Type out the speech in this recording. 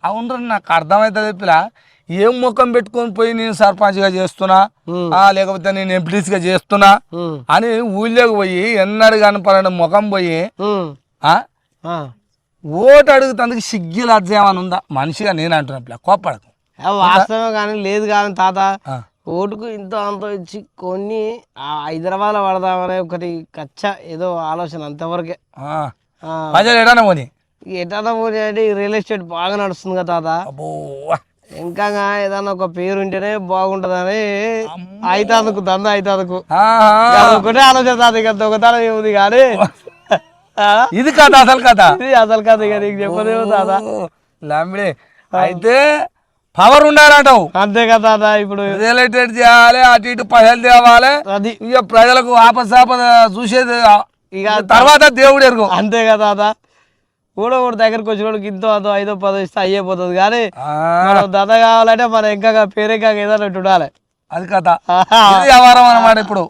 అవును నాకు అర్థమవుతుంది పిల్ల ఏం ముఖం పెట్టుకొని పోయి నేను సర్పంచ్గా చేస్తున్నా లేకపోతే నేను ఎంపీటీసీగా చేస్తున్నా అని ఊళ్ళోకి పోయి ఎన్నడు కనపడని ముఖం పోయి ఓటు అడుగుతందుకు సిగ్గు లజ్జ ఏమైనా ఉందా మనిషిగా నేను అంటున్నా పిల్ల కోప్పడకు వాస్తవం కానీ లేదు కానీ తాత ఓటుకు ఇంత అంత ఇచ్చి కొన్ని హైదరాబాద్ పడదామనే ఒకటి కచ్చ ఏదో ఆలోచన అంతవరకే ప్రజలు ఎడానా పోనీ ఎటన్నా పోనీ అంటే రియల్ ఎస్టేట్ బాగా నడుస్తుంది కదా తాత ఇంకా ఏదన్నా ఒక పేరు ఉంటేనే బాగుంటదని అయితాందుకు దంద అయితాందుకు ఒకటే ఆలోచన తాత ఇక దొంగతనం ఏముంది కానీ ఇది కథ అసలు కథ ఇది అసలు కథ ఇక నీకు చెప్పదేమో తాత లాంబిడే అయితే పవర్ ఉండాలంటావు అంతే కదా తాత ఇప్పుడు రియల్ ఎస్టేట్ చేయాలి అటు ఇటు పైసలు తేవాలి అది ఇక ప్రజలకు ఆపద చూసేది ఇక తర్వాత దేవుడు ఎరుగు అంతే కదా తాత కూడా ఒకటి దగ్గరకు వచ్చినోడికి ఇంతో అదో 5-10 ఇస్తే అయ్యేపోతుంది కానీ మనం దత కావాలంటే మనం ఇంకా పేరు ఇంకా ఏదైనా ఉండాలి అది కథ వ్యవహారం అన్నమాట ఇప్పుడు